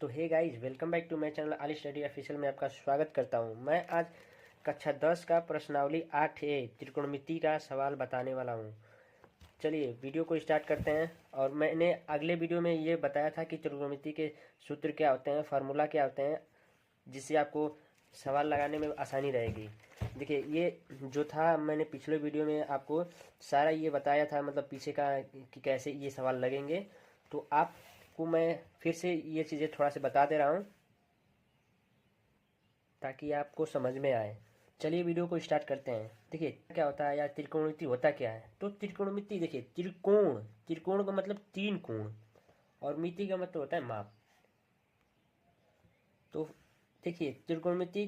तो hey guys, welcome back to my channel Aali study official में आपका स्वागत करता हूं। मैं आज कक्षा 10 का प्रश्नावली 8A त्रिकोणमिति का सवाल बताने वाला हूं। चलिए वीडियो को स्टार्ट करते हैं। और मैंने अगले वीडियो में ये बताया था कि त्रिकोणमिति के सूत्र क्या होते हैं, फार्मूला क्या होते हैं, जिससे आपको सवाल लगाने में आसानी रहेगी। देखिए, ये जो था मैंने पिछले वीडियो में आपको सारा ये बताया था, मतलब पीछे का कि कैसे ये सवाल लगेंगे। तो आपको मैं फिर से ये चीज़ें थोड़ा सा बता दे रहा हूँ ताकि आपको समझ में आए। चलिए वीडियो को स्टार्ट करते हैं। देखिए क्या होता है या त्रिकोणमिति होता क्या है। तो त्रिकोणमिति देखिए, त्रिकोण, त्रिकोण का मतलब तीन कोण, और मिति का मतलब होता है माप। तो देखिए, त्रिकोणमिति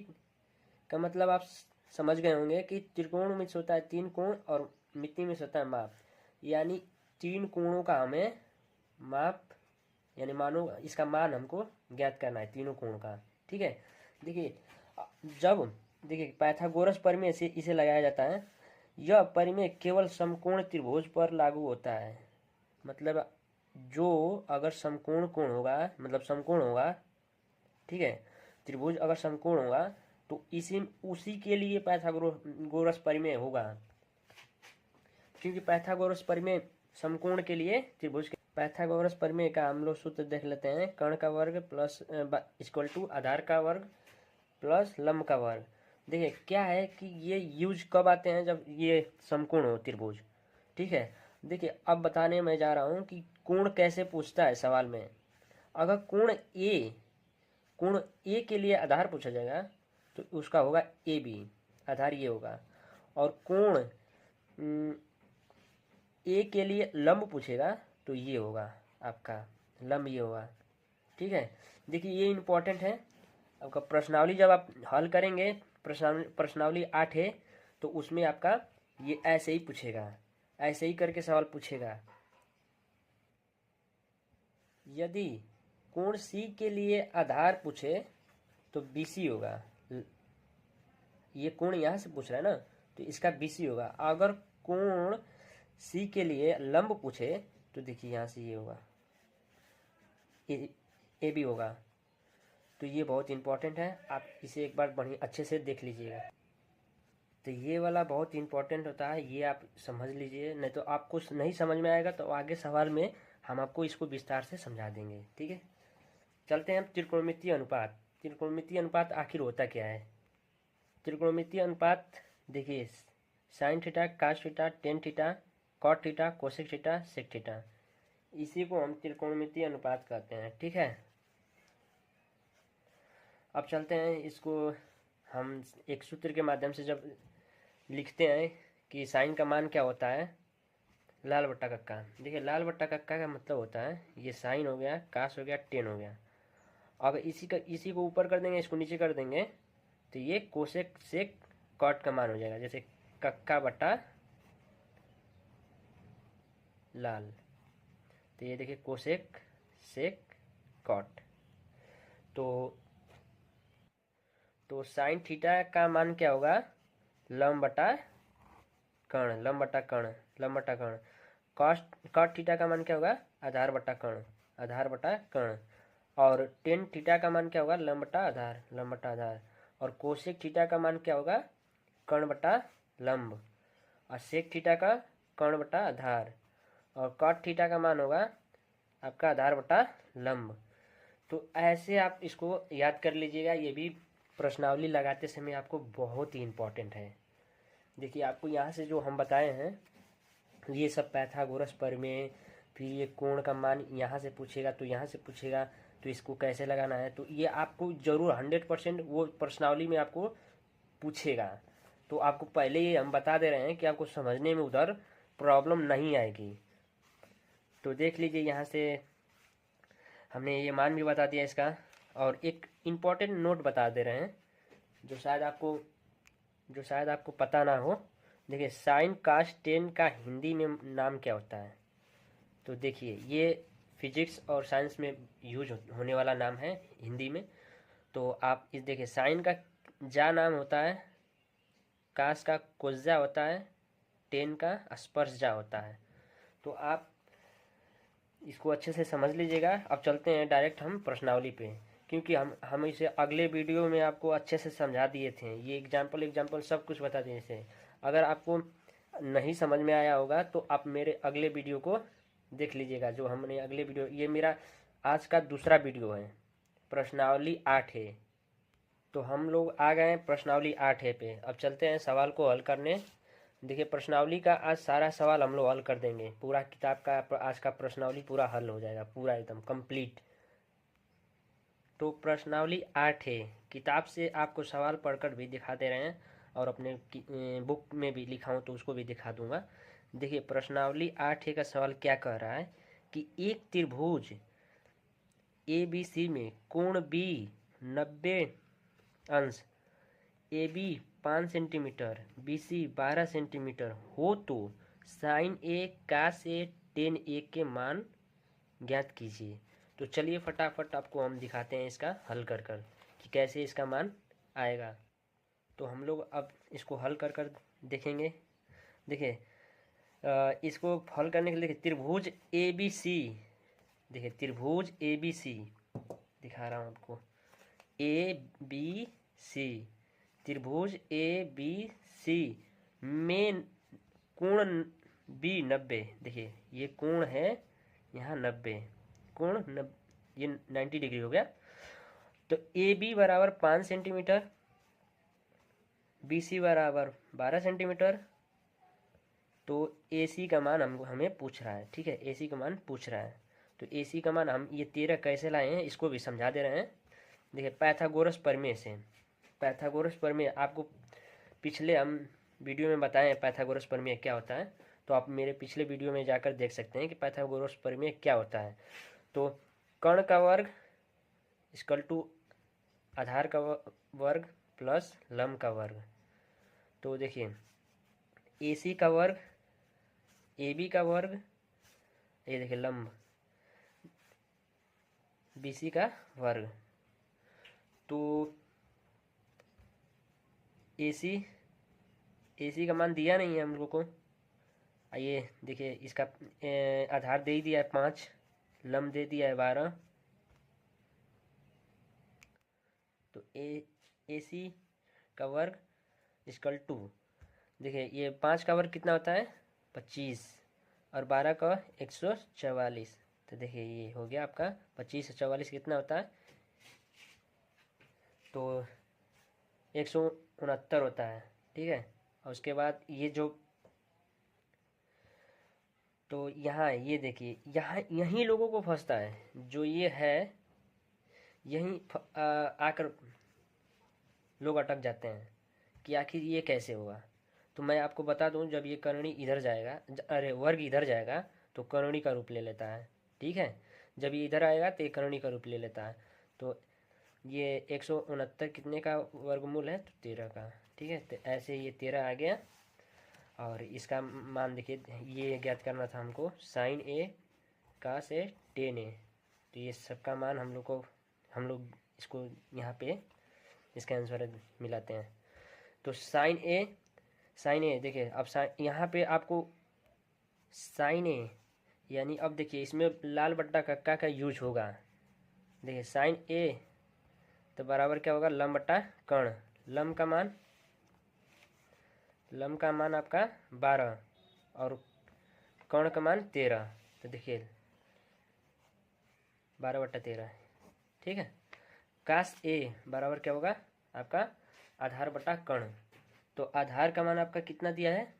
का मतलब आप समझ गए होंगे कि त्रिकोण में से होता है तीन कोण और मिति में से होता है माप। यानी तीन कोणों का हमें माप, यानी मानो इसका मान हमको ज्ञात करना है तीनों कोण का। ठीक है। देखिए, जब देखिए पाइथागोरस प्रमेय से इसे लगाया जाता है। यह प्रमेय केवल समकोण त्रिभुज पर लागू होता है। मतलब जो अगर समकोण कोण होगा, मतलब समकोण होगा, ठीक है, त्रिभुज अगर समकोण होगा तो इसी उसी के लिए पाइथागोरस प्रमेय होगा। क्योंकि पाइथागोरस प्रमेय समकोण के लिए, त्रिभुज के पाइथागोरस प्रमेय का हम लोग सूत्र देख लेते हैं। कर्ण का वर्ग प्लस इक्वल टू आधार का वर्ग प्लस लंब का वर्ग। देखिए क्या है कि ये यूज कब आते हैं, जब ये समकोण हो त्रिभुज। ठीक है। देखिए अब बताने मैं जा रहा हूँ कि कोण कैसे पूछता है सवाल में। अगर कोण ए के लिए आधार पूछा जाएगा तो उसका होगा ए बी, आधार ये होगा। और कोण ए के लिए लंब पूछेगा तो ये होगा आपका लंब, ये होगा। ठीक है। देखिए ये इम्पोर्टेंट है। आपका प्रश्नावली जब आप हल करेंगे, प्रश्नावली 8 है, तो उसमें आपका ये ऐसे ही पूछेगा, ऐसे ही करके सवाल पूछेगा। यदि कोण सी के लिए आधार पूछे तो बीसी होगा। ये कोण यहाँ से पूछ रहा है ना, तो इसका बीसी होगा। अगर कोण सी के लिए लंब पूछे तो देखिए यहाँ से ये होगा, ए बी होगा। तो ये बहुत इंपॉर्टेंट है, आप इसे एक बार बढ़िया अच्छे से देख लीजिएगा। तो ये वाला बहुत इंपॉर्टेंट होता है, ये आप समझ लीजिए, नहीं तो आपको नहीं समझ में आएगा तो आगे सवाल में हम आपको इसको विस्तार से समझा देंगे। ठीक है। चलते हैं हम त्रिकोणमितीय अनुपात। त्रिकोणमितीय अनुपात आखिर होता क्या है। त्रिकोणमितीय अनुपात देखिए, sine theta, cos theta, tan theta, cot theta, cosec theta, sec theta, इसी को हम त्रिकोणमितीय अनुपात कहते हैं। ठीक है। अब चलते हैं इसको हम एक सूत्र के माध्यम से जब लिखते हैं कि साइन का मान क्या होता है, लाल बट्टा कक्का। देखिए लाल बट्टा कक्का का मतलब होता है ये साइन हो गया, कास हो गया, टेन हो गया। अगर इसी को ऊपर कर देंगे, इसको नीचे कर देंगे, तो ये कोसेक सेक कॉट का मान हो जाएगा। जैसे कक्का बट्टा लाल, तो ये देखिए कोसेक सेक कॉट। तो साइन थीटा का मान क्या होगा, लंब बटा कर्ण, लंब बटा कर्ण, लंब बटा कर्ण। कॉट थीटा का मान क्या होगा, आधार बटा कर्ण, आधार बटा कर्ण। और टेन थीटा का मान क्या होगा, लंब बटा आधार, लंब बटा आधार। और कोसेक थीटा का मान क्या होगा, कर्ण बटा लंब। और सेक थीटा का कर्ण बटा आधार। और कॉट थीटा का मान होगा आपका आधार बटा लंब। तो ऐसे आप इसको याद कर लीजिएगा, ये भी प्रश्नावली लगाते समय आपको बहुत ही इम्पोर्टेंट है। देखिए आपको यहाँ से जो हम बताए हैं ये सब पाइथागोरस प्रमेय, फिर ये कोण का मान यहाँ से पूछेगा तो यहाँ से पूछेगा, तो इसको कैसे लगाना है, तो ये आपको जरूर 100% वो प्रश्नावली में आपको पूछेगा। तो आपको पहले ही हम बता दे रहे हैं कि आपको समझने में उधर प्रॉब्लम नहीं आएगी। तो देख लीजिए यहाँ से हमने ये मान भी बता दिया इसका। और एक इम्पॉर्टेंट नोट बता दे रहे हैं जो शायद आपको पता ना हो। देखिए साइन कास टेन का हिंदी में नाम क्या होता है। तो देखिए ये फिजिक्स और साइंस में यूज होने वाला नाम है हिंदी में। तो आप इस देखिए, साइन का जा नाम होता है, कास का कोज्जा होता है, टेन का स्पर्श जा होता है। तो आप इसको अच्छे से समझ लीजिएगा। अब चलते हैं डायरेक्ट हम प्रश्नावली पे, क्योंकि हम इसे अगले वीडियो में आपको अच्छे से समझा दिए थे। ये एग्जाम्पल सब कुछ बता दिए थे। अगर आपको नहीं समझ में आया होगा तो आप मेरे अगले वीडियो को देख लीजिएगा। जो हमने अगले वीडियो, ये मेरा आज का दूसरा वीडियो है, प्रश्नावली 8 है। तो हम लोग आ गए हैं प्रश्नावली 8 है पे। अब चलते हैं सवाल को हल करने। देखिए प्रश्नावली का आज सारा सवाल हम लोग हल कर देंगे। पूरा किताब का आज का प्रश्नावली पूरा हल हो जाएगा, पूरा एकदम कंप्लीट। तो प्रश्नावली 8 है, किताब से आपको सवाल पढ़कर भी दिखा दे रहे हैं, और अपने बुक में भी लिखा हूँ तो उसको भी दिखा दूंगा। देखिए प्रश्नावली 8 का सवाल क्या कह रहा है कि एक त्रिभुज ABC में कोण B 90 अंश, AB 5 सेंटीमीटर, BC 12 सेंटीमीटर हो तो sign A cos A tan A के मान ज्ञात कीजिए। तो चलिए फटाफट आपको हम दिखाते हैं इसका हल कर कि कैसे इसका मान आएगा। तो हम लोग अब इसको हल कर देखेंगे। देखिए इसको हल करने के लिए त्रिभुज ABC, देखिए त्रिभुज ABC दिखा रहा हूँ आपको, ABC त्रिभुज ABC में कोण B 90, देखिए ये कोण है यहाँ 90, कोण ये 90 डिग्री हो गया। तो AB बराबर 5 सेंटीमीटर, BC बराबर 12 सेंटीमीटर। तो AC का मान हमें पूछ रहा है, ठीक है, AC का मान पूछ रहा है। तो AC का मान हम ये 13 कैसे लाए हैं इसको भी समझा दे रहे हैं। देखिए पाइथागोरस प्रमेय से, पाइथागोरस प्रमेय आपको पिछले हम वीडियो में बताएं पाइथागोरस प्रमेय क्या होता है। तो आप मेरे पिछले वीडियो में जाकर देख सकते हैं कि पाइथागोरस प्रमेय क्या होता है। तो कर्ण का वर्ग इक्वल टू आधार का वर्ग प्लस लंब का वर्ग। तो देखिए AC का वर्ग, AB का वर्ग, ये देखिए लंब BC का वर्ग। तो AC का मान दिया नहीं है हम लोगों को। आइए देखिए इसका आधार दे ही दिया है 5, लंब दे दिया है 12। तो AC का वर्ग इक्वल टू, देखिए ये 5 का वर्ग कितना होता है 25, और 12 का 144। तो देखिए ये हो गया आपका 25 और 44 कितना होता है, तो 169 होता है, ठीक है। और उसके बाद ये जो, तो यहाँ ये देखिए यहाँ यहीं लोगों को फंसता है, जो ये है यहीं आकर लोग अटक जाते हैं कि आखिर ये कैसे हुआ। तो मैं आपको बता दूं, जब ये कर्णी इधर जाएगा, अरे वर्ग इधर जाएगा तो कर्णी का रूप ले लेता है, ठीक है। जब ये इधर आएगा तो ये कर्णी का रूप ले लेता है। तो ये 169 कितने का वर्गमूल है, तो 13 का, ठीक है। तो ऐसे ये 13 आ गया। और इसका मान देखिए ये ज्ञात करना था हमको, sign A cos A tan A। तो ये सबका मान हम लोग इसको यहाँ पे इसका आंसर मिलाते हैं। तो साइन A देखिए, अब यहाँ पे आपको साइन A यानी, अब देखिए इसमें लाल बट्टा कक्का का यूज होगा। देखिए साइन A तो बराबर क्या होगा, लंब बट्टा कर्ण। लंब का मान आपका 12 और कर्ण का मान 13। तो देखिए 12/13, ठीक है। कास A बराबर क्या होगा आपका आधार बटा कर्ण। तो आधार का मान आपका कितना दिया है,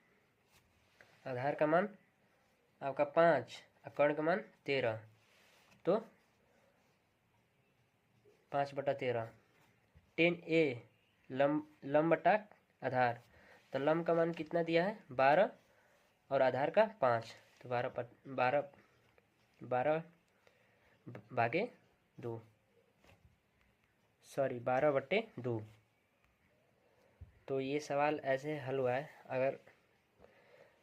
आधार का मान आपका 5 और कर्ण का मान 13। तो 5/13 tan A लंब बटा आधार। तो लंब का मान कितना दिया है 12 और आधार का 5। तो 12 भागे 2, सॉरी 12/2। तो ये सवाल ऐसे हल हुआ है। अगर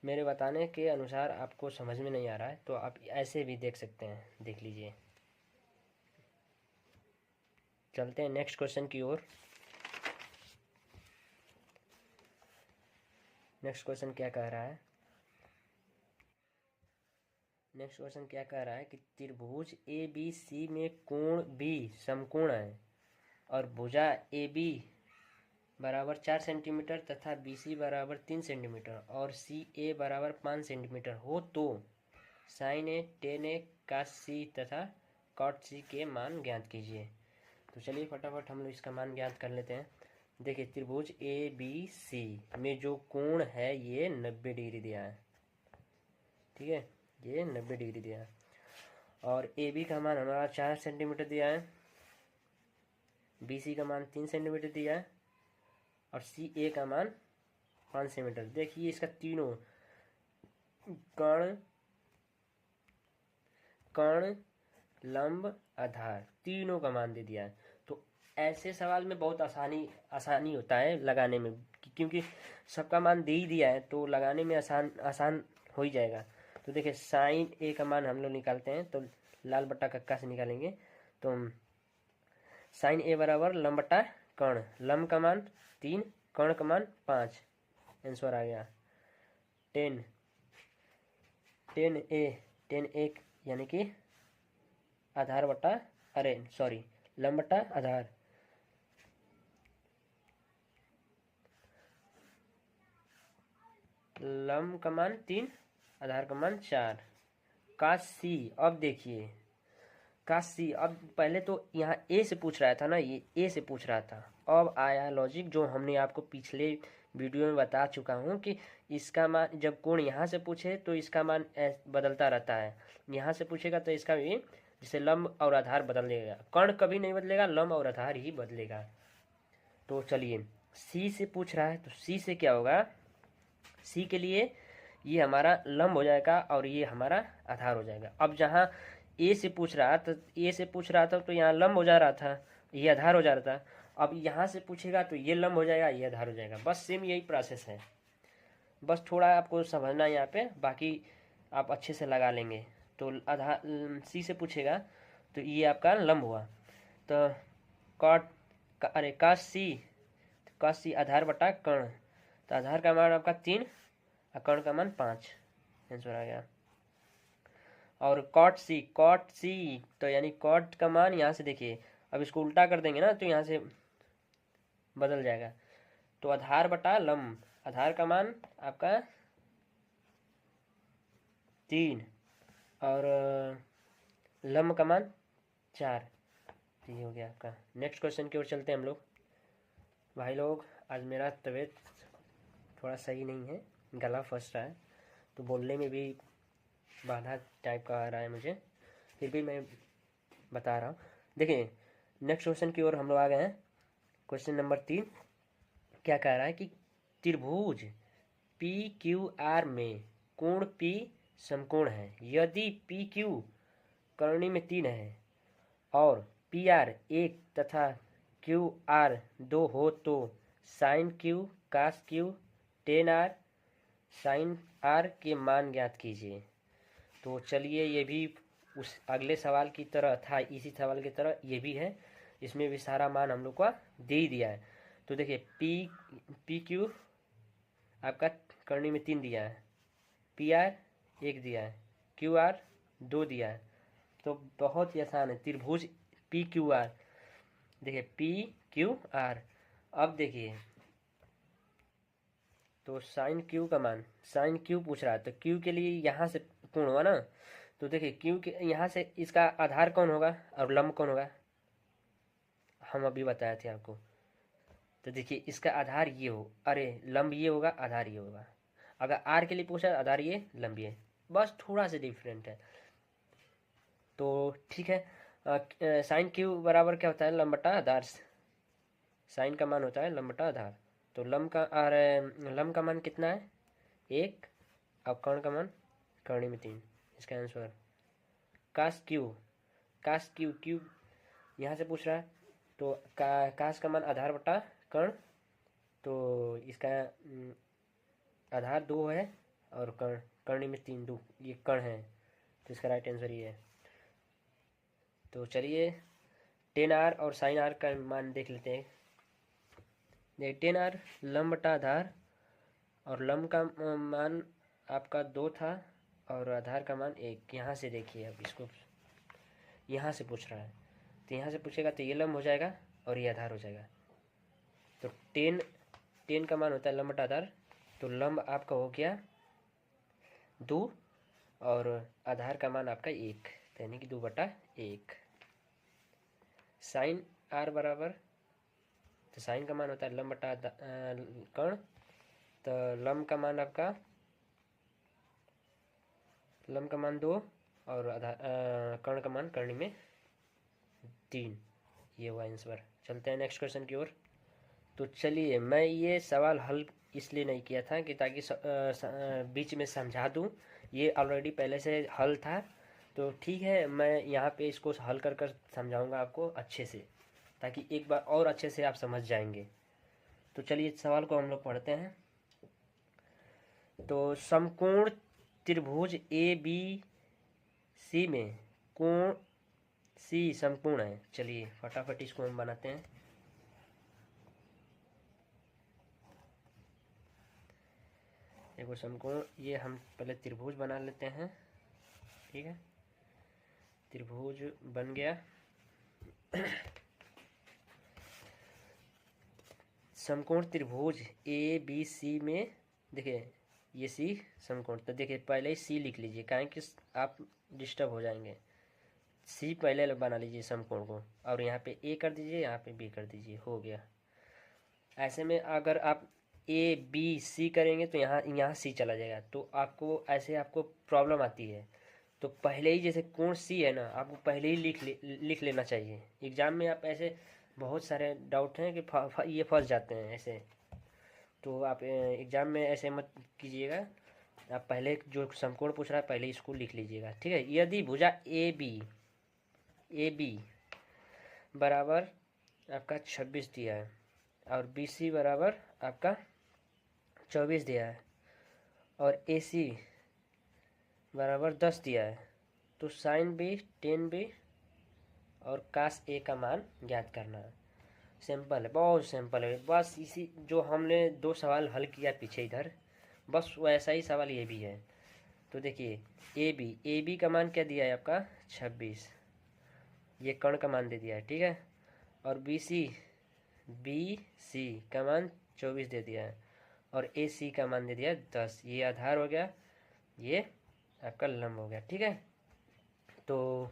मेरे बताने के अनुसार आपको समझ में नहीं आ रहा है तो आप ऐसे भी देख सकते हैं, देख लीजिए। चलते हैं नेक्स्ट क्वेश्चन की ओर। नेक्स्ट क्वेश्चन क्या कह रहा है, नेक्स्ट क्वेश्चन क्या कह रहा है कि त्रिभुज ए बी सी में कोण बी समकोण है और भुजा ए बी बराबर 4 सेंटीमीटर तथा बी सी बराबर 3 सेंटीमीटर और सी ए बराबर 5 सेंटीमीटर हो तो साइन ए टेन ए कास सी तथा कॉट सी के मान ज्ञात कीजिए। तो चलिए फटाफट हम लोग इसका मान ज्ञात कर लेते हैं। देखिए त्रिभुज ए बी सी में जो कोण है ये 90 डिग्री दिया है, ठीक है, ये 90 डिग्री दिया है। और ए बी का मान हमारा 4 सेंटीमीटर दिया है, बी सी का मान 3 सेंटीमीटर दिया है और सी ए का मान 5 सेंटीमीटर। देखिए इसका तीनों कर्ण कर्ण लंब आधार तीनों का मान दे दिया है। तो ऐसे सवाल में बहुत आसानी होता है लगाने में, क्योंकि सबका मान दे ही दिया है तो लगाने में आसान हो ही जाएगा। तो देखिए साइन ए का मान हम लोग निकालते हैं, तो लाल बट्टा कक्का से निकालेंगे। तो साइन ए बराबर लंब बट्टा कर्ण, लंब का मान 3, कर्ण का मान 5, आंसर आ गया। टेन ए यानी कि आधार बट्टा लंब बट्टा आधार, लंब का मान 3, आधार का मान 4। काश सी, अब देखिए काश सी, अब पहले तो यहाँ ए से पूछ रहा था ना, ये ए से पूछ रहा था। अब आया लॉजिक जो हमने आपको पिछले वीडियो में बता चुका हूँ कि इसका मान जब कोण यहाँ से पूछे तो इसका मान बदलता रहता है, यहाँ से पूछेगा तो इसका भी जैसे लंब और आधार बदल देगा, कर्ण कभी नहीं बदलेगा, लंब और आधार ही बदलेगा। तो चलिए सी से पूछ रहा है तो सी से क्या होगा, सी के लिए ये हमारा लंब हो जाएगा और ये हमारा आधार हो जाएगा। अब जहाँ ए से पूछ रहा था तो यहाँ लंब हो जा रहा था, ये आधार हो जा रहा था। अब यहाँ से पूछेगा तो ये लंब हो जाएगा, ये आधार हो जाएगा। बस सेम यही प्रोसेस है, बस थोड़ा आपको समझना है यहाँ पे, बाकी आप अच्छे से लगा लेंगे। तो आधार सी से पूछेगा तो ये आपका लंब हुआ, तो काश सी आधार बटा कर्ण, तो आधार का मान आपका 3 और कर्ण का मान 5, आंसर आ गया। और कॉट सी तो यानी कॉट का मान यहाँ से देखिए, अब इसको उल्टा कर देंगे ना तो यहाँ से बदल जाएगा। तो आधार बटा लंब, आधार का मान आपका 3 और लंब का मान 4, ये हो गया आपका। नेक्स्ट क्वेश्चन की ओर चलते हैं हम लोग। भाई लोग आज मेरा तबीयत थोड़ा सही नहीं है, गला फंस रहा है तो बोलने में भी बाधा टाइप का आ रहा है मुझे, फिर भी मैं बता रहा हूँ। देखिए नेक्स्ट क्वेश्चन की ओर हम लोग आ गए हैं। क्वेश्चन नंबर 3 क्या कह रहा है कि त्रिभुज पी क्यू आर में कोण पी समकोण है, यदि पी क्यू कर्ण में 3 है और पी आर 1 तथा क्यू आर 2 हो तो sine Q cos Q tan R sine R के मान ज्ञात कीजिए। तो चलिए ये भी उस अगले सवाल की तरह था, इसी सवाल की तरह ये भी है, इसमें भी सारा मान हम लोग का दे ही दिया है। तो देखिए पी क्यू आपका करनी में 3 दिया है, पी आर 1 दिया है, क्यू आर 2 दिया है। तो बहुत ही आसान है, त्रिभुज पी क्यू आर, देखिए पी क्यू आर। अब देखिए तो साइन क्यू का मान, साइन क्यू पूछ रहा है तो क्यू के लिए यहाँ से कोण हुआ ना, तो देखिए क्यू के यहाँ से इसका आधार कौन होगा और लंब कौन होगा, हम अभी बताए थे आपको। तो देखिए इसका आधार ये हो, अरे लंब ये होगा, आधार ये होगा। अगर आर के लिए पूछा आधार ये, लंब ये, बस थोड़ा सा डिफरेंट है। तो ठीक है, साइन क्यू बराबर क्या होता है, लंब बटा आधार, साइन का मान होता है लंब बटा आधार। तो लंब का मान कितना है 1 और कर्ण का मान कर्ण में 3, इसका आंसर। कास क्यू यहाँ से पूछ रहा है तो कास का मान आधार बटा कर्ण, तो इसका आधार 2 है और कर्ण में 3, 2 ये कर्ण है, तो इसका राइट आंसर ये है। तो चलिए टेन आर और साइन आर का मान देख लेते हैं। टेन आर लंब बटा आधार और लंब का मान आपका 2 था और आधार का मान 1। यहाँ से देखिए, अब इसको यहाँ से पूछ रहा है, तो यहाँ से पूछेगा तो ये लंब हो जाएगा और ये आधार हो जाएगा। तो 10 का मान होता है लंब बटा आधार, तो लंब आपका हो गया 2 और आधार का मान आपका 1, यानी कि 2/1। साइन आर बराबर, तो साइन का मान होता है लंब बटा कर्ण, तो लंब का मान आपका, लंब का मान 2 और आधार कर्ण का मान कर्ण में 3। ये हुआ आंसर। चलते हैं नेक्स्ट क्वेश्चन की ओर। तो चलिए, मैं ये सवाल हल इसलिए नहीं किया था कि ताकि बीच में समझा दूं, ये ऑलरेडी पहले से हल था। तो ठीक है, मैं यहाँ पे इसको हल कर कर समझाऊंगा आपको अच्छे से, ताकि एक बार और अच्छे से आप समझ जाएंगे। तो चलिए इस सवाल को हम लोग पढ़ते हैं। तो समकोण त्रिभुज ए बी सी में कोण सी समकोण है। चलिए फटाफट इसको हम बनाते हैं। देखो समकोण, ये हम पहले त्रिभुज बना लेते हैं। ठीक है, त्रिभुज बन गया। समकोण त्रिभुज ए बी सी में, देखिए ये सी समकोण, तो देखिए पहले ही सी लिख लीजिए, काहे कि आप डिस्टर्ब हो जाएंगे। सी पहले बना लीजिए समकोण को, और यहाँ पे ए कर दीजिए, यहाँ पे बी कर दीजिए, हो गया। ऐसे में अगर आप ए बी सी करेंगे तो यहाँ सी चला जाएगा, तो आपको ऐसे आपको प्रॉब्लम आती है। तो पहले ही, जैसे कोण सी है ना, आपको पहले ही लिख लेना चाहिए। एग्जाम में आप ऐसे बहुत सारे डाउट हैं कि ये फंस जाते हैं ऐसे, तो आप एग्जाम में ऐसे मत कीजिएगा। आप पहले जो समकोण पूछ रहा है पहले इसको लिख लीजिएगा। ठीक है, यदि भुजा ए बी बराबर आपका 26 दिया है और बी सी बराबर आपका 24 दिया है और ए सी बराबर 10 दिया है, तो साइन बी, टेन बी और कास ए का मान ज्ञात करना है। सिंपल है, बहुत सिंपल है। बस इसी जो हमने 2 सवाल हल किया पीछे इधर, बस वैसा ही सवाल ये भी है। तो देखिए ए बी का मान क्या दिया है आपका 26, ये कर्ण का मान दे दिया है। ठीक है, और बी सी का मान 24 दे दिया है और ए सी का मान दे दिया है 10। ये आधार हो गया, ये आपका लंब हो गया। ठीक है, तो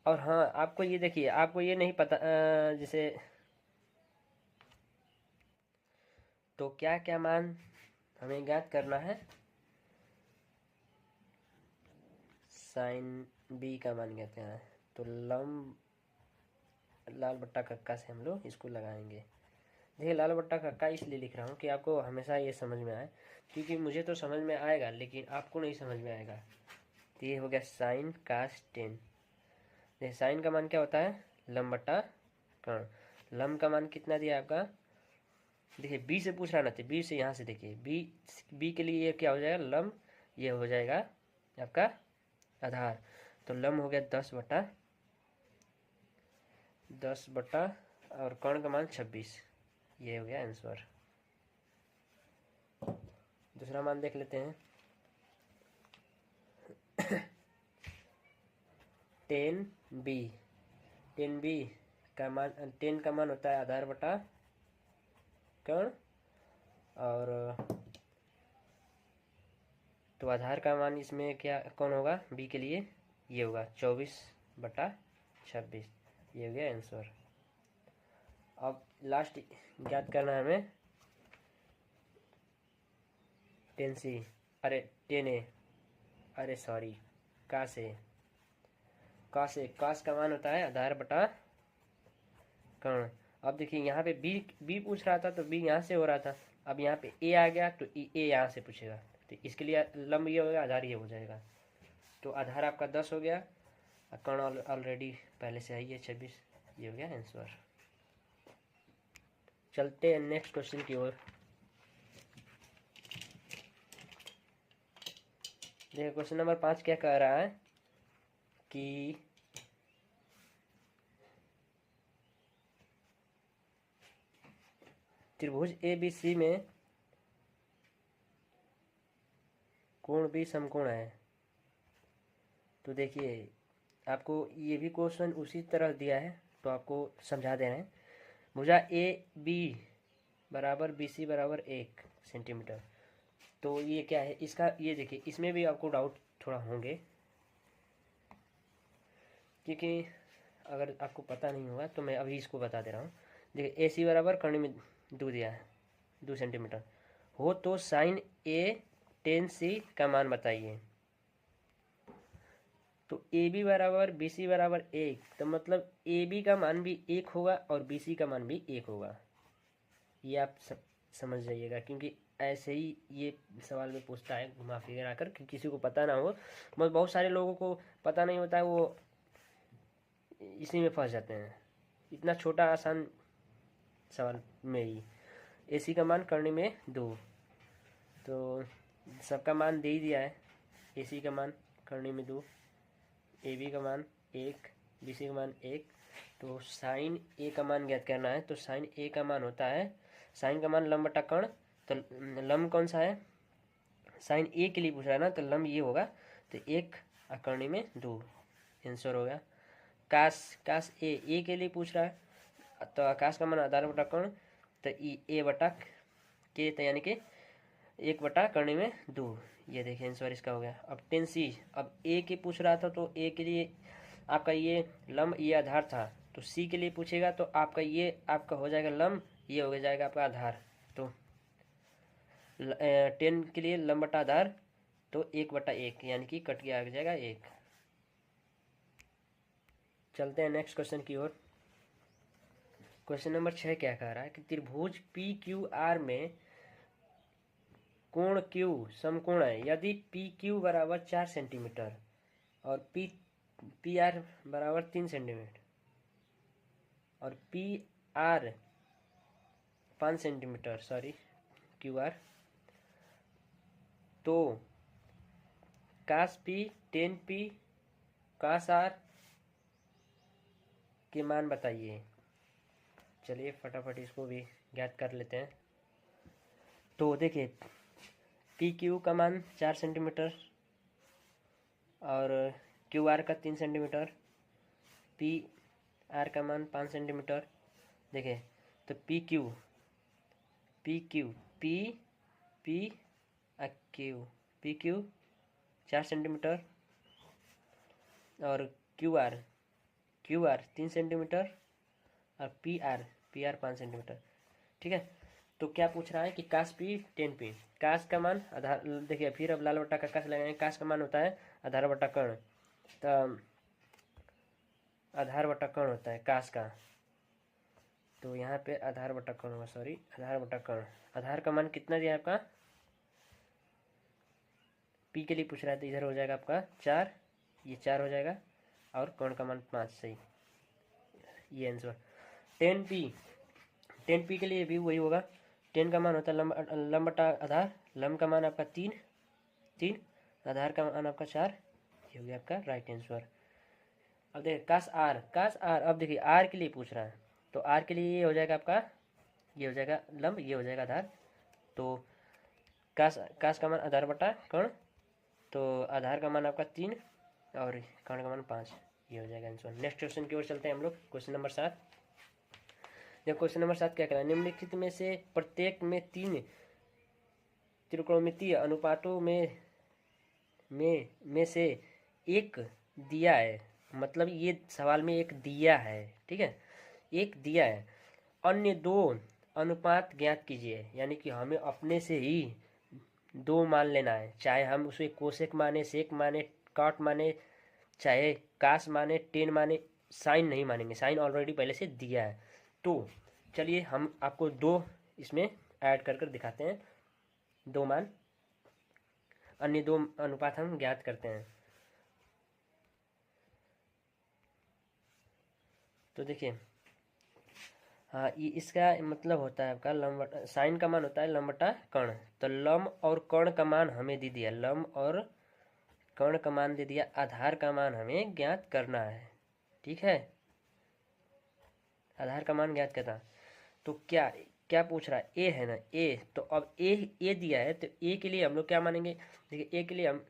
और हाँ, आपको ये देखिए, आपको ये नहीं पता जैसे, तो क्या क्या मान हमें ज्ञात करना है। साइन बी का मान ज्ञात करना है, तो लंब लाल बट्टा कक्का से हम लोग इसको लगाएंगे। देखिए लाल बट्टा कक्का इसलिए लिख रहा हूँ कि आपको हमेशा ये समझ में आए, क्योंकि मुझे तो समझ में आएगा लेकिन आपको नहीं समझ में आएगा। तो ये हो गया साइन कास टेन। देखिए साइन का मान क्या होता है, लंब बट्टा कर्ण। लंब का मान कितना दिया आपका, देखिए बी से पूछ रहा ना, तो बी से यहाँ से देखिए, बी के लिए ये क्या हो जाएगा, लंब, ये हो जाएगा आपका आधार। तो लंब हो गया 10 बटा और कर्ण का मान 26, ये हो गया आंसर। दूसरा मान देख लेते हैं। 10b का मान, 10 का मान होता है आधार बटा कर्ण, और तो आधार का मान इसमें क्या कौन होगा, बी के लिए ये होगा 24/26, ये हो गया आंसर। अब लास्ट ज्ञात करना है हमें 10c, अरे 10a, अरे सॉरी, कास का मान होता है आधार बटा कर्ण। अब देखिए यहाँ पे बी पूछ रहा था तो बी यहाँ से हो रहा था, अब यहाँ पे ए आ गया तो ए यहाँ से पूछेगा, तो इसके लिए लंब ये हो गया, आधार ये हो जाएगा। तो आधार आपका 10 हो गया, कर्ण ऑलरेडी पहले से है, ये 26, ये हो गया आंसर। चलते हैं नेक्स्ट क्वेश्चन की ओर। देखिए क्वेश्चन नंबर 5 क्या कह रहा है कि त्रिभुज ए बी सी में कोण भी समकोण है। तो देखिए आपको ये भी क्वेश्चन उसी तरह दिया है, तो आपको समझा दे रहे हैं। भुजा ए बी बराबर बी सी बराबर 1 सेंटीमीटर। तो ये क्या है इसका, ये देखिए इसमें भी आपको डाउट थोड़ा होंगे, क्योंकि अगर आपको पता नहीं होगा तो मैं अभी इसको बता दे रहा हूँ। देखिए ए सी बराबर कर्ण में 2 दिया है, 2 सेंटीमीटर हो तो साइन ए टेन सी का मान बताइए। तो ए बी बराबर बी सी बराबर 1, तो मतलब ए बी का मान भी 1 होगा और बी सी का मान भी 1 होगा। ये आप समझ जाइएगा, क्योंकि ऐसे ही ये सवाल में पूछता है घुमा फिरा कर, कि किसी को पता ना हो। बहुत सारे लोगों को पता नहीं होता है, वो इसी में फंस जाते हैं, इतना छोटा आसान सवाल में ही। एसी का मान करने में 2, तो सबका मान दे ही दिया है। एसी का मान करने में 2, ए बी का मान 1, बी सी का मान 1। तो साइन ए का मान ज्ञात करना है। तो साइन ए का मान होता है, साइन का मान लंब बटा कर्ण, तो लंब कौन सा है, साइन ए के लिए पूछ रहा है ना, तो लंब ये होगा, तो 1 और करने में 2, आंसर हो गया। कास ए के लिए पूछ रहा है, तो आकाश का मान आधार बटा कर्ण, तो ए बटा के, तो यानी कि 1 बटा करने में 2, ये देखिए आंसर इसका हो गया। अब टेन सी, अब ए के पूछ रहा था, तो ए के लिए आपका ये लंब, ये आधार था, तो सी के लिए पूछेगा तो आपका ये आपका हो जाएगा लंब, ये हो जाएगा आपका आधार। तो 10 के लिए लंब बटा आधार, तो 1/1, यानी कि कट के आ जाएगा 1। चलते हैं नेक्स्ट क्वेश्चन की ओर। क्वेश्चन नंबर 6 क्या कह रहा है कि त्रिभुज पी क्यू आर में कोण क्यू समकोण है यदि पी क्यू बराबर 4 सेंटीमीटर और पी आर बराबर 3 सेंटीमीटर और P R 5 centimetre, sorry Q R, तो cos P tan P cos R के मान बताइए। चलिए फटाफट इसको भी ज्ञात कर लेते हैं। तो देखिए पी क्यू का मान 4 सेंटीमीटर और क्यू आर का 3 सेंटीमीटर, पी आर का मान 5 सेंटीमीटर। देखिए तो P Q P Q 4 centimetre और क्यू आर 3 सेंटीमीटर और पी आर 5 सेंटीमीटर। ठीक है, तो क्या पूछ रहा है कि कास पी टेन पी, कास का मान आधार, देखिए फिर अब लाल बट्टा का कास लगाएंगे, कास का मान होता है आधार बट्टा कर्ण, तो आधार बट्टा कर्ण होता है कास का, तो यहाँ पे आधार बट्टा कर्ण होगा, सॉरी आधार बट्टा कर्ण। आधार का मान कितना दिया आपका, पी के लिए पूछ रहा है, तो इधर हो जाएगा आपका 4, ये 4 हो जाएगा और कर्ण का मान 5, सही ये आंसर। 10 पी के लिए भी वही होगा, 10 का मान होता है लंब बटा आधार, लंब का मान आपका 3, आधार का मान आपका 4, ये हो गया आपका राइट आंसर। अब देखिए कास आर, अब देखिए आर के लिए पूछ रहा है, तो आर के लिए ये हो जाएगा आपका, ये हो जाएगा लंब, ये हो जाएगा आधार, तो कास का मान आधार बटा कर्ण, तो आधार का मान आपका 3 और कर्ण का मान 5, ये हो जाएगा आंसर। नेक्स्ट क्वेश्चन की ओर चलते हैं हम लोग, क्वेश्चन नंबर 7। जब क्वेश्चन नंबर 7 क्या कहना है, निम्नलिखित में से प्रत्येक में 3 त्रिकोणमितीय अनुपातों में से एक दिया है, मतलब ये सवाल में एक दिया है, ठीक है, एक दिया है, अन्य 2 अनुपात ज्ञात कीजिए। यानी कि हमें अपने से ही 2 मान लेना है, चाहे हम उसे कोसेक माने, सेक माने, कॉट माने, चाहे कास माने, टेन माने, साइन नहीं मानेंगे, साइन ऑलरेडी पहले से दिया है। तो चलिए हम आपको 2 इसमें ऐड कर दिखाते हैं, 2 मान, अन्य 2 अनुपात हम ज्ञात करते हैं। तो देखिए हाँ, ये इसका मतलब होता है आपका लंब, साइन का मान होता है लंब बटा कर्ण, तो लंब और कर्ण का मान हमें दे दिया, लंब और कर्ण का मान दे दिया, आधार का मान हमें ज्ञात करना है, ठीक है, आधार का मान ज्ञात करना। तो क्या क्या पूछ रहा है, ए है ना, ए। तो अब ए दिया है तो ए के लिए हम लोग क्या मानेंगे, देखिए ए के लिए हम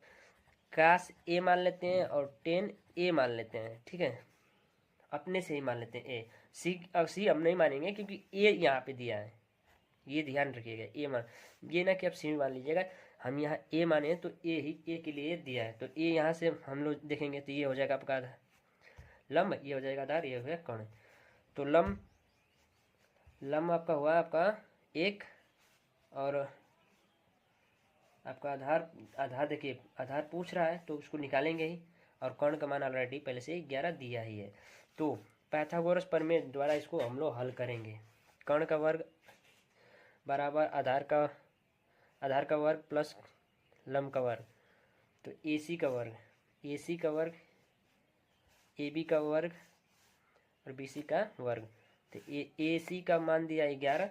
कास ए मान लेते हैं और टेन ए मान लेते हैं, ठीक है, अपने से ही मान लेते हैं ए। सी हम नहीं मानेंगे क्योंकि ए यहाँ पे दिया है, ये ध्यान रखिएगा, ए मान, ये ना कि आप सी में मान लीजिएगा, हम यहाँ ए माने तो ए ही ए के लिए दिया है, तो ए यहाँ से हम लोग देखेंगे तो ये हो जाएगा आपका आधार लंब, ये हो जाएगा आधार, ये हो गया कर्ण। तो लंब आपका हुआ आपका एक, और आपका आधार देखिए आधार पूछ रहा है तो उसको निकालेंगे ही, और कर्ण का मान ऑलरेडी पहले से 11 दिया ही है। तो पाइथागोरस प्रमेय द्वारा इसको हम लोग हल करेंगे। कर्ण का वर्ग बराबर आधार का वर्ग प्लस लंब का वर्ग, तो AC का वर्ग AB का वर्ग और BC का वर्ग। तो AC का मान दिया 11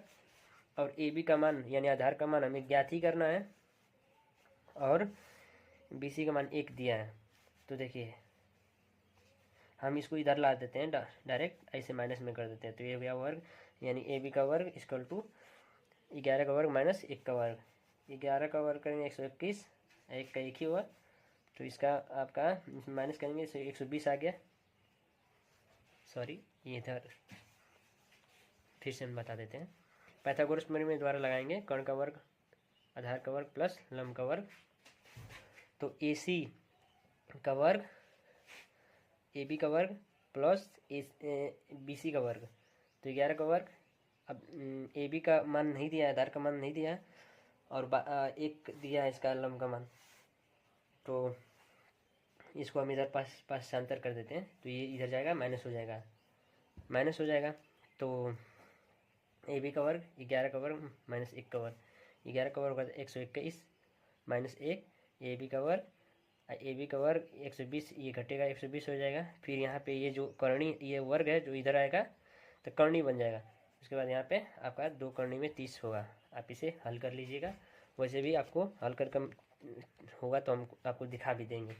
और AB का मान यानी आधार का मान हमें ज्ञात ही करना है, और BC का मान 1 दिया है। तो देखिए हम इसको इधर ला देते हैं, डायरेक्ट ऐसे माइनस में कर देते हैं। तो ये गया वर्ग यानी AB का वर्ग इक्वल टू 11 का वर्ग माइनस 1 का वर्ग। 11 का वर्ग करेंगे 121, 1 का 1 ही हुआ, तो इसका आपका माइनस करेंगे 120 आ गया। सॉरी, ये इधर फिर से हम बता देते हैं। पाइथागोरस प्रमेय द्वारा लगाएंगे कर्ण का वर्ग आधार का वर्ग प्लस लंब का वर्ग, तो AC का वर्ग AB का वर्ग प्लस BC का वर्ग, तो 11 का वर्ग। अब AB का मान नहीं दिया है, आधार का मान नहीं दिया है, और 1 दिया है इसका लंब का मान, तो इसको हम इधर पाशांतर कर देते हैं, तो ये इधर जाएगा माइनस हो जाएगा। तो AB का वर्ग 11 का वर्ग माइनस 1 का वर्ग, 11 का वर्ग 121 माइनस 1, AB का वर्ग 120, ये घटेगा 120 हो जाएगा। फिर यहाँ पे ये जो कर्णी ये वर्ग है जो इधर आएगा तो कर्णी बन जाएगा। उसके बाद यहाँ पे आपका 2 कर्णी में 30 होगा। आप इसे हल कर लीजिएगा, वैसे भी आपको हल कर होगा तो हम आपको दिखा भी देंगे।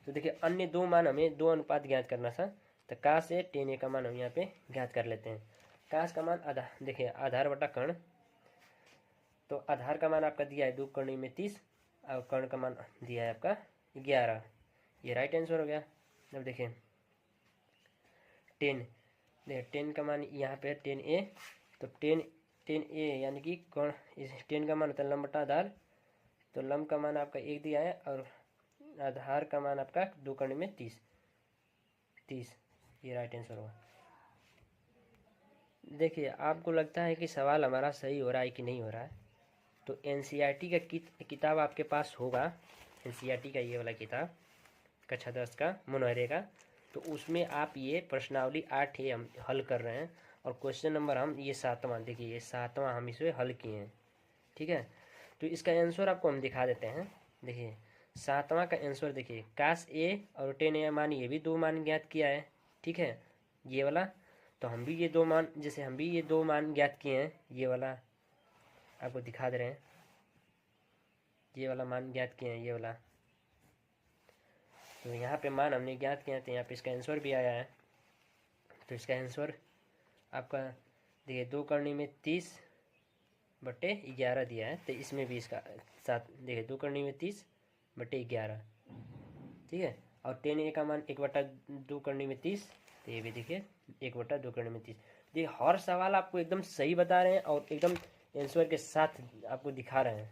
तो देखिए अन्य 2 मान हमें 2 अनुपात ज्ञात करना था, तो का से टेन ए का मान हम यहाँ पे ज्ञात कर लेते हैं। कास का मान देखिए आधार बटा कर्ण, तो आधार का मान आपका दिया है 2 कर्णी में 30 और कर्ण का मान दिया है आपका 11, ये राइट आंसर हो गया। अब देखिए 10 का मान यहाँ पे 10A, तो 10A यानी कि कर्ण 10 का मान होता है लंब बटा आधार, तो लंब का मान आपका 1 दिया है और आधार का मान आपका 2 कर्णी में 30, ये राइट आंसर होगा। देखिए आपको लगता है कि सवाल हमारा सही हो रहा है कि नहीं हो रहा है, तो NCERT का किताब आपके पास होगा, NCERT का ये वाला किताब कक्षा 10 का मुनहरे का, तो उसमें आप ये प्रश्नावली 8 हम हल कर रहे हैं, और क्वेश्चन नंबर हम ये 7वां, देखिए ये 7वां हम इसे हल किए हैं, ठीक है। तो इसका आंसर आपको हम दिखा देते हैं। देखिए 7वां का आंसर देखिए, कास A और टेन A मान ये भी 2 मान ज्ञात किया है, ठीक है, ये वाला। तो हम भी ये 2 मान, जैसे हम भी ये 2 मान ज्ञात किए हैं, ये वाला आपको दिखा दे रहे हैं, ये वाला मान ज्ञात किए हैं, ये वाला। तो यहाँ पे मान हमने ज्ञात किया, तो यहाँ पे इसका आंसर भी आया है। तो इसका आंसर आपका देखिए 2 कर्णी में 30 बटे 11 दिया है, तो इसमें भी इसका साथ देखिए 2 कर्णी में 30 बटे 11, ठीक है। और 10A का मान 1/2 कर्णी में 30, तो ये भी देखिए 1/2 कर्णी में 30। देखिए हर सवाल आपको एकदम सही बता रहे हैं और एकदम आंसर के साथ आपको दिखा रहे हैं।